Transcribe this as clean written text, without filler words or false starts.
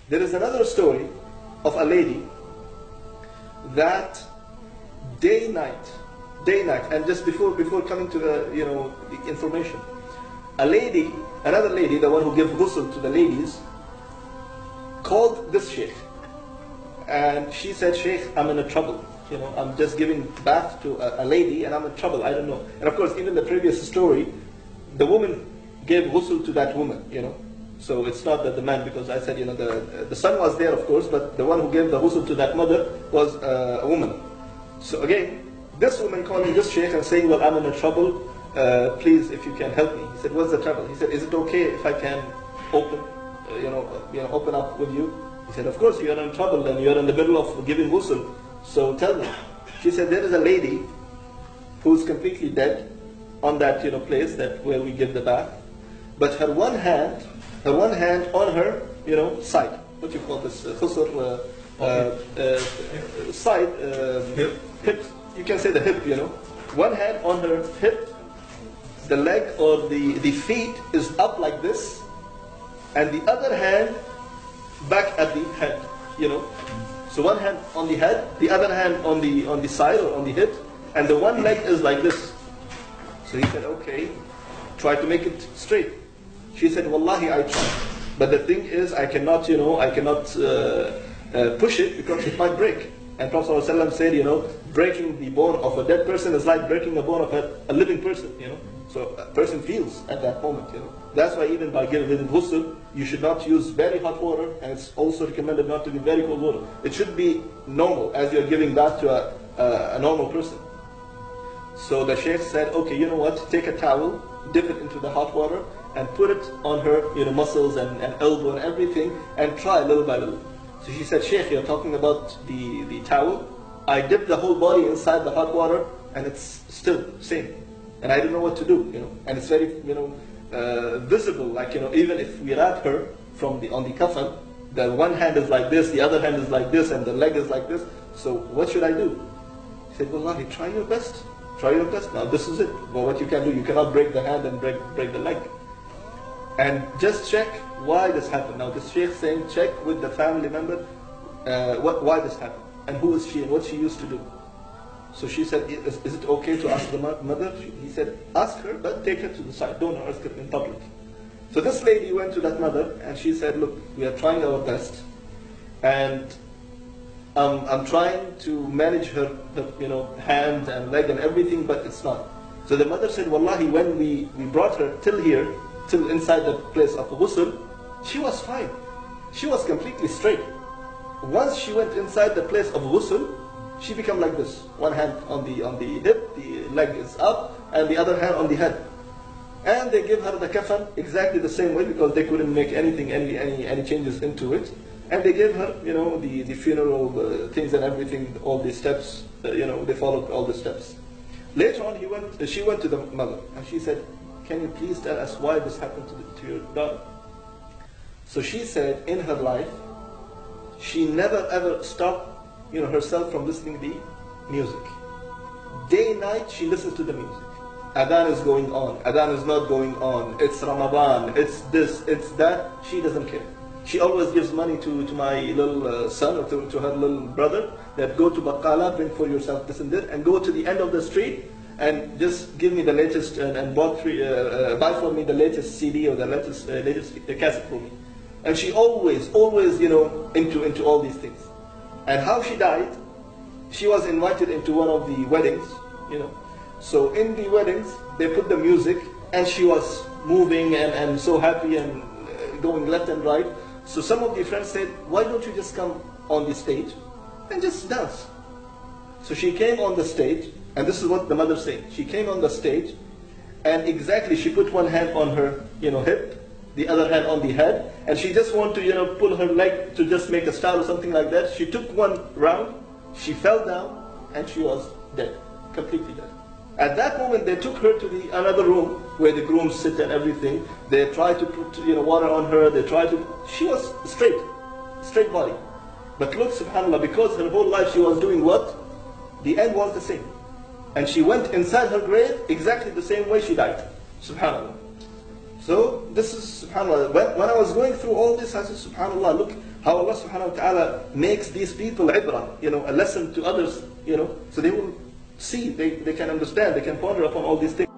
There is another story of a lady that day night, and just before coming to the the information, another lady, the one who gave ghusl to the ladies, called this sheikh, and she said, "Sheikh, I'm in a trouble. I'm just giving bath to a lady, and I'm in trouble. I don't know." And of course, even the previous story, the woman gave ghusl to that woman. So it's not that the man, because I said, the son was there, of course, but the one who gave the ghusl to that mother was a woman. So again, this woman calling this sheikh and saying, "Well, I'm in a trouble. Please, if you can help me." He said, "What's the trouble?" He said, "Is it okay if I can open, open up with you?" He said, "Of course, you are in trouble and you are in the middle of giving ghusl. So tell me." She said, "There is a lady who's completely dead on that place where we give the bath, but her one hand on her side. What do you call this? Khusr, side, hip. You can say the hip. One hand on her hip, the leg or the feet is up like this, and the other hand back at the head. So one hand on the head, the other hand on the side or on the hip, and the one leg is like this." So he said, "Okay, try to make it straight." She said, "Wallahi, I tried, but the thing is, I cannot push it because it might break." And Prophet ﷺ said, breaking the bone of a dead person is like breaking the bone of a living person. So a person feels at that moment. That's why even by giving ghusl, you should not use very hot water, and it's also recommended not to be very cold water. It should be normal, as you're giving bath to a normal person. So the sheikh said, "Okay, you know what? Take a towel, dip it into the hot water, and put it on her muscles and elbow and everything, and try little by little." So she said, "Sheikh, you're talking about the towel? I dipped the whole body inside the hot water, and it's still same. And I don't know what to do, And it's very, visible, like, even if we wrap her on the coffin, the one hand is like this, the other hand is like this, and the leg is like this. So what should I do?" He said, "Wallahi, try your best. Try your best. Now this is it. Well, what you can do, you cannot break the hand and break the leg. And just check why this happened." Now this sheikh saying, check with the family member why this happened, and who is she and what she used to do. So she said, is it okay to ask the mother?" He said, "Ask her, but take her to the side. Don't ask her in public." So this lady went to that mother, and she said, "Look, we are trying our best, and I'm trying to manage her hand and leg and everything, but it's not." So the mother said, "Wallahi, when we brought her till here, till inside the place of ghusl, she was fine. She was completely straight. Once she went inside the place of ghusl, she became like this. One hand on the hip, the leg is up, and the other hand on the head. And they give her the kafan exactly the same way, because they couldn't make any changes into it. And they gave her, the funeral things and everything, all the steps. They followed all the steps. Later on, she went to the mother, and she said, "Can you please tell us why this happened to your daughter?" So she said, in her life, she never ever stopped, herself from listening to the music. Day and night, she listens to the music. Adhan is going on, Adhan is not going on, it's Ramadan, it's this, it's that. She doesn't care. She always gives money to my little son, or to her little brother, that go to Baqala, bring for yourself this and that, and go to the end of the street, and just give me the latest, and buy for me the latest CD or the latest cassette for me. And she always, into all these things. And how she died, she was invited into one of the weddings, So in the weddings, they put the music, and she was moving and so happy and going left and right. So some of the friends said, "Why don't you just come on the stage and just dance?" So she came on the stage, and this is what the mother said. She came on the stage, and exactly she put one hand on her hip, the other hand on the head, and she just wanted to pull her leg to just make a star or something like that. She took one round, she fell down, and she was dead, completely dead. At that moment, they took her to another room where the grooms sit and everything. They tried to put water on her. She was straight body. But look, subhanAllah, because her whole life she was doing what? The end was the same. And she went inside her grave exactly the same way she died. Subhanallah. So this is, subhanAllah, when I was going through all this, I said, subhanAllah, look how Allah subhanahu wa ta'ala makes these people ibrah, a lesson to others, so they will see, they can understand, they can ponder upon all these things.